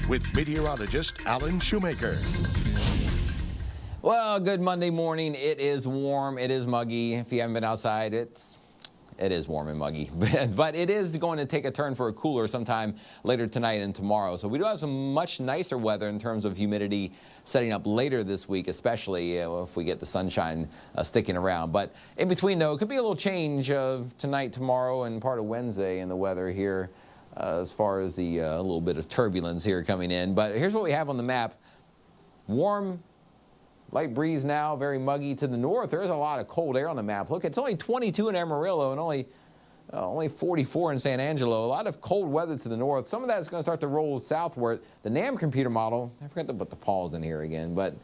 with meteorologist Alan Shoemaker. Well, good Monday morning. It is warm. It is muggy. If you haven't been outside, it is warm and muggy. But it is going to take a turn for a cooler sometime later tonight and tomorrow. So we do have some much nicer weather in terms of humidity setting up later this week, especially if we get the sunshine sticking around. But in between, though, it could be a little change tonight, tomorrow, and part of Wednesday in the weather here as far as the little bit of turbulence here coming in. But here's what we have on the map. Warm, light breeze now, very muggy to the north. There's a lot of cold air on the map. Look, it's only 22 in Amarillo and only 44 in San Angelo. A lot of cold weather to the north. Some of that is going to start to roll southward. The NAM computer model, I forgot to put the pause in here again, but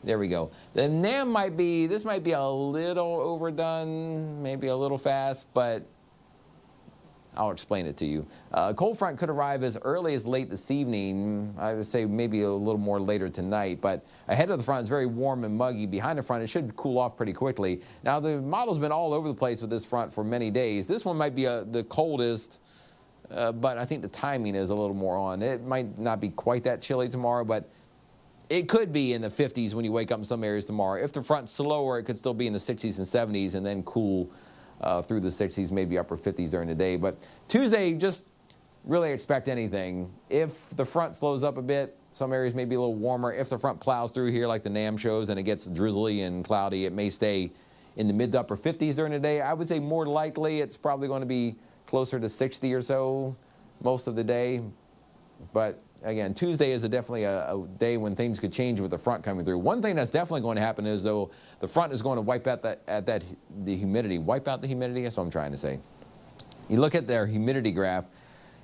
there we go. The NAM might be a little overdone, maybe a little fast, but I'll explain it to you. Cold front could arrive as early as late this evening. I would say maybe a little more later tonight. But ahead of the front, it's very warm and muggy. Behind the front, it should cool off pretty quickly. Now, the model's been all over the place with this front for many days. This one might be the coldest, but I think the timing is a little more on. It might not be quite that chilly tomorrow, but it could be in the 50s when you wake up in some areas tomorrow. If the front's slower, it could still be in the 60s and 70s and then cool through the 60s, maybe upper 50s during the day. But Tuesday, just really expect anything. If the front slows up a bit, some areas may be a little warmer. If the front plows through here like the NAM shows and it gets drizzly and cloudy, it may stay in the mid to upper 50s during the day. I would say more likely it's probably going to be closer to 60 or so most of the day. But again, Tuesday is definitely a day when things could change with the front coming through. One thing that's definitely going to happen is, though, the front is going to wipe out the humidity. Wipe out the humidity? That's what I'm trying to say. You look at their humidity graph.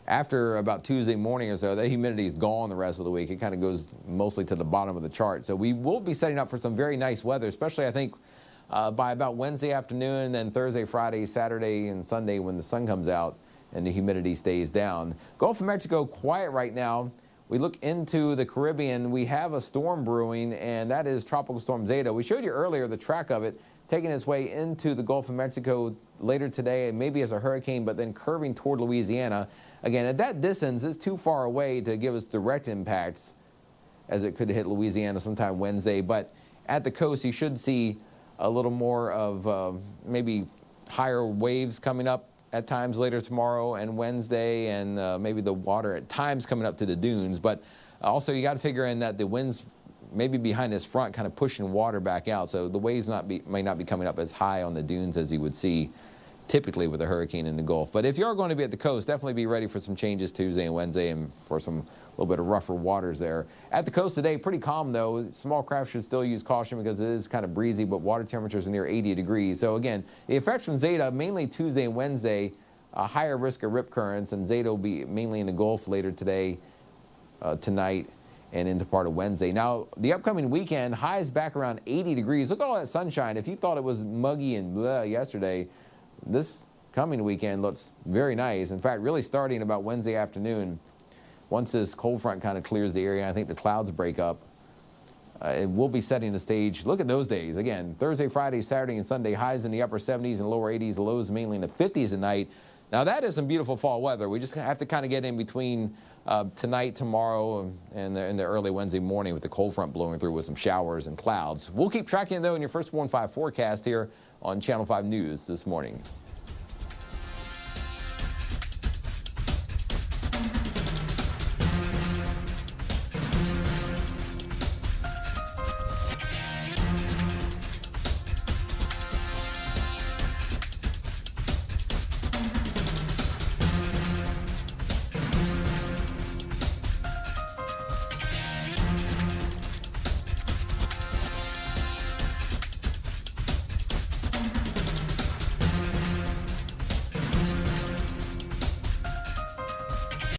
After about Tuesday morning or so, that humidity is gone the rest of the week. It kind of goes mostly to the bottom of the chart. So we will be setting up for some very nice weather, especially, I think, by about Wednesday afternoon, and then Thursday, Friday, Saturday, and Sunday when the sun comes out and the humidity stays down. Gulf of Mexico, quiet right now. We look into the Caribbean, we have a storm brewing, and that is Tropical Storm Zeta. We showed you earlier the track of it, taking its way into the Gulf of Mexico later today, maybe as a hurricane, but then curving toward Louisiana. Again, at that distance, it's too far away to give us direct impacts, as it could hit Louisiana sometime Wednesday. But at the coast, you should see a little more of maybe higher waves coming up at times later tomorrow and Wednesday, and maybe the water at times coming up to the dunes. But also you got to figure in that the winds maybe behind this front kind of pushing water back out, so the waves may not be coming up as high on the dunes as you would see typically with a hurricane in the Gulf. But if you're going to be at the coast, definitely be ready for some changes Tuesday and Wednesday and for some little bit of rougher waters there. At the coast today, pretty calm though. Small craft should still use caution because it is kind of breezy, but water temperatures are near 80 degrees. So again, the effects from Zeta, mainly Tuesday and Wednesday, a higher risk of rip currents, and Zeta will be mainly in the Gulf later today, tonight, and into part of Wednesday. Now, the upcoming weekend, highs back around 80 degrees. Look at all that sunshine. If you thought it was muggy and blah yesterday, this coming weekend looks very nice. In fact, really starting about Wednesday afternoon, once this cold front kind of clears the area, I think the clouds break up. It will be setting the stage. Look at those days. Again, Thursday, Friday, Saturday, and Sunday, highs in the upper 70s and lower 80s, lows mainly in the 50s at night. Now, that is some beautiful fall weather. We just have to kind of get in between tonight, tomorrow, and the early Wednesday morning with the cold front blowing through with some showers and clouds. We'll keep tracking, though, in your first 1-5 forecast here on Channel 5 News this morning.